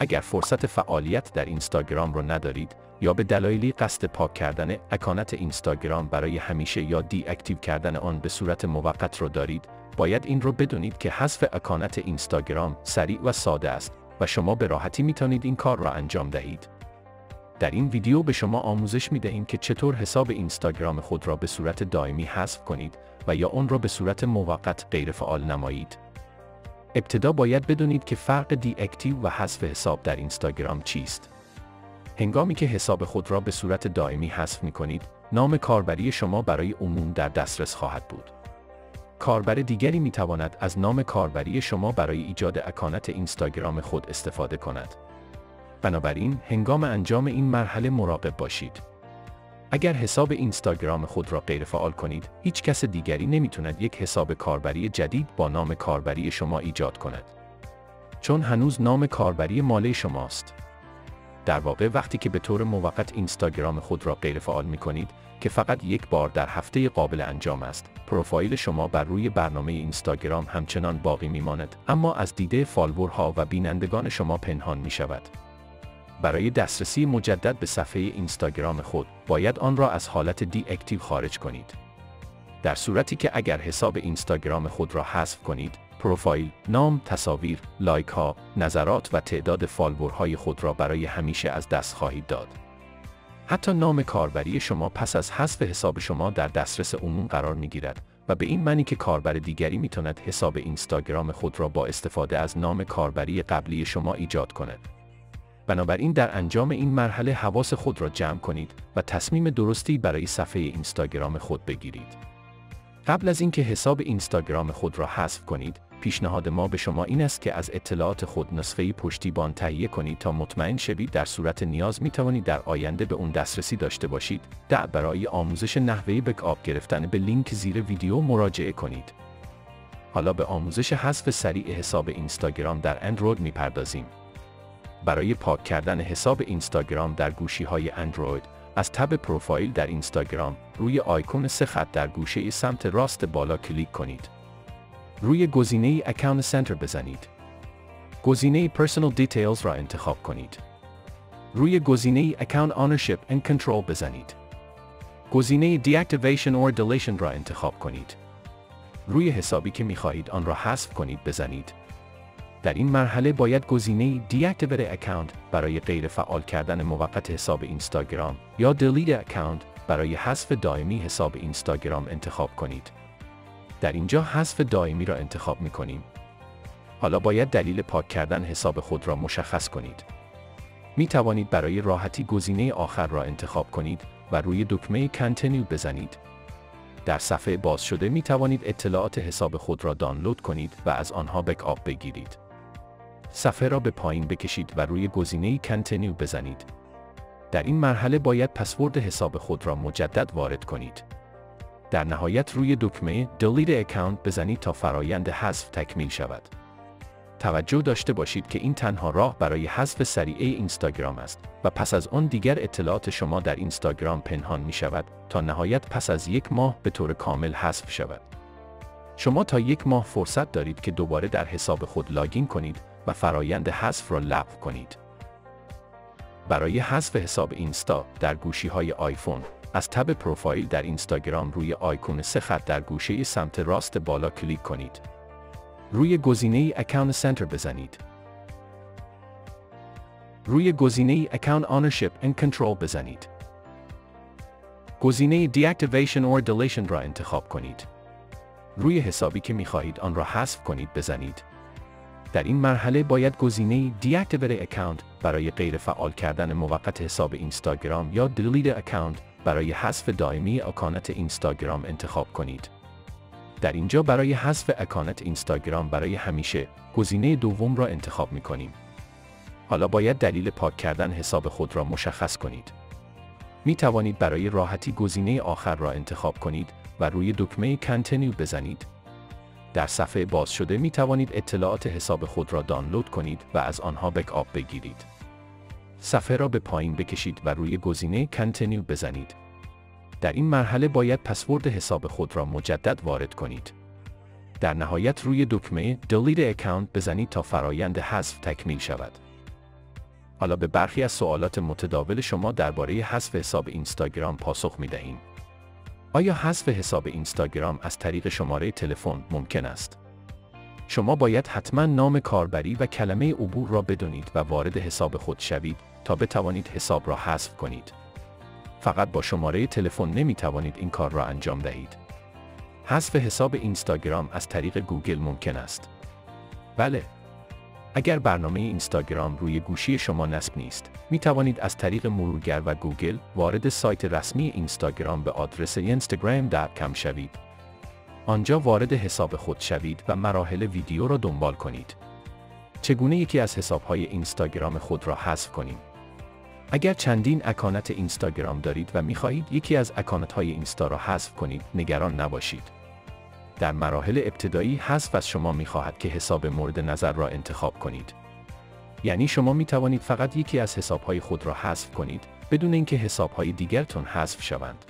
اگر فرصت فعالیت در اینستاگرام رو ندارید یا به دلایلی قصد پاک کردن اکانت اینستاگرام برای همیشه یا دی اکتیو کردن آن به صورت موقت رو دارید، باید این رو بدونید که حذف اکانت اینستاگرام سریع و ساده است و شما به راحتی میتونید این کار را انجام دهید. در این ویدیو به شما آموزش میدهیم که چطور حساب اینستاگرام خود را به صورت دائمی حذف کنید و یا آن را به صورت موقت غیر فعال نمایید. ابتدا باید بدونید که فرق دی اکتیو و حذف حساب در اینستاگرام چیست. هنگامی که حساب خود را به صورت دائمی حذف می‌کنید، نام کاربری شما برای عموم در دسترس خواهد بود. کاربر دیگری می‌تواند از نام کاربری شما برای ایجاد اکانت اینستاگرام خود استفاده کند. بنابراین هنگام انجام این مرحله مراقب باشید. اگر حساب اینستاگرام خود را غیر فعال کنید، هیچ کس دیگری نمی‌تواند یک حساب کاربری جدید با نام کاربری شما ایجاد کند. چون هنوز نام کاربری مال شماست. در واقع وقتی که به طور موقت اینستاگرام خود را غیر فعال می‌کنید که فقط یک بار در هفته قابل انجام است، پروفایل شما بر روی برنامه اینستاگرام همچنان باقی می‌ماند، اما از دیده فالوورها و بینندگان شما پنهان می‌شود. برای دسترسی مجدد به صفحه اینستاگرام خود، باید آن را از حالت دی اکتیو خارج کنید. در صورتی که اگر حساب اینستاگرام خود را حذف کنید، پروفایل، نام، تصاویر، لایک ها، نظرات و تعداد فالوورهای خود را برای همیشه از دست خواهید داد. حتی نام کاربری شما پس از حذف حساب شما در دسترس عموم قرار می‌گیرد و به این معنی که کاربر دیگری می‌تواند حساب اینستاگرام خود را با استفاده از نام کاربری قبلی شما ایجاد کند. بنابراین در انجام این مرحله حواس خود را جمع کنید و تصمیم درستی برای صفحه اینستاگرام خود بگیرید. قبل از اینکه حساب اینستاگرام خود را حذف کنید، پیشنهاد ما به شما این است که از اطلاعات خود نسخه پشتیبان تهیه کنید تا مطمئن شوید در صورت نیاز می توانید در آینده به اون دسترسی داشته باشید. برای آموزش نحوه بکاپ گرفتن به لینک زیر ویدیو مراجعه کنید. حالا به آموزش حذف سریع حساب اینستاگرام در اندروید میپردازیم. برای پاک کردن حساب اینستاگرام در گوشی‌های اندروید، از تب پروفایل در اینستاگرام روی آیکون 3 خط در گوشه سمت راست بالا کلیک کنید. روی گزینه اکانت سنتر بزنید. گزینه پرسونال دیتیلز را انتخاب کنید. روی گزینه اکانت اونرشیپ اند کنترل بزنید. گزینه دیاکتیویشن اور دیلیشن را انتخاب کنید. روی حسابی که می‌خواهید آن را حذف کنید بزنید. در این مرحله باید گزینه دیاکتیویت اکانت برای غیر فعال کردن موقت حساب اینستاگرام یا دیلیت اکانت برای حذف دائمی حساب اینستاگرام انتخاب کنید. در اینجا حذف دائمی را انتخاب می‌کنیم. حالا باید دلیل پاک کردن حساب خود را مشخص کنید. می توانید برای راحتی گزینه آخر را انتخاب کنید و روی دکمه کانتینیو بزنید. در صفحه باز شده می توانید اطلاعات حساب خود را دانلود کنید و از آنها بکاپ بگیرید. صفحه را به پایین بکشید و روی گزینه کانتینیو بزنید. در این مرحله باید پسورد حساب خود را مجدد وارد کنید. در نهایت روی دکمه دیلیت اکانت بزنید تا فرایند حذف تکمیل شود. توجه داشته باشید که این تنها راه برای حذف سریع اینستاگرام است و پس از آن دیگر اطلاعات شما در اینستاگرام پنهان می شود تا نهایت پس از 1 ماه به طور کامل حذف شود. شما تا 1 ماه فرصت دارید که دوباره در حساب خود لاگین کنید و فرایند حذف را لغو کنید. برای حذف حساب اینستا در گوشی‌های آیفون، از تب پروفایل در اینستاگرام روی آیکون 3 خط در گوشه سمت راست بالا کلیک کنید. روی گزینه اکانت سنتر بزنید. روی گزینه اکانت اونرشیپ اند کنترل بزنید. گزینه دیاکتیویشن اور دیلیشن را انتخاب کنید. روی حسابی که می‌خواهید آن را حذف کنید بزنید. در این مرحله باید گزینه دیاکتیویت اکانت برای غیر فعال کردن موقت حساب اینستاگرام یا دیلیت اکانت برای حذف دائمی اکانت اینستاگرام انتخاب کنید. در اینجا برای حذف اکانت اینستاگرام برای همیشه، گزینه دوم را انتخاب می‌کنیم. حالا باید دلیل پاک کردن حساب خود را مشخص کنید. می توانید برای راحتی گزینه آخر را انتخاب کنید و روی دکمه کانتینیو بزنید. در صفحه باز شده می توانید اطلاعات حساب خود را دانلود کنید و از آنها بکاپ بگیرید. صفحه را به پایین بکشید و روی گزینه کانتینیو بزنید. در این مرحله باید پسورد حساب خود را مجدد وارد کنید. در نهایت روی دکمه دیلیت اکانت بزنید تا فرایند حذف تکمیل شود. حالا به برخی از سوالات متداول شما درباره حذف حساب اینستاگرام پاسخ می‌دهیم. آیا حذف حساب اینستاگرام از طریق شماره تلفن ممکن است؟ شما باید حتما نام کاربری و کلمه عبور را بدونید و وارد حساب خود شوید تا بتوانید حساب را حذف کنید. فقط با شماره تلفن نمی‌توانید این کار را انجام دهید. حذف حساب اینستاگرام از طریق گوگل ممکن است. بله. اگر برنامه اینستاگرام روی گوشی شما نصب نیست، می توانید از طریق مرورگر و گوگل وارد سایت رسمی اینستاگرام به آدرس instagram.com شوید. آنجا وارد حساب خود شوید و مراحل ویدیو را دنبال کنید. چگونه یکی از حساب‌های اینستاگرام خود را حذف کنیم؟ اگر چندین اکانت اینستاگرام دارید و می خواهید یکی از اکانت‌های اینستا را حذف کنید، نگران نباشید. در مراحل ابتدایی حذف از شما می‌خواهد که حساب مورد نظر را انتخاب کنید. یعنی شما می توانید فقط یکی از حساب‌های خود را حذف کنید بدون اینکه حساب‌های دیگرتون حذف شوند.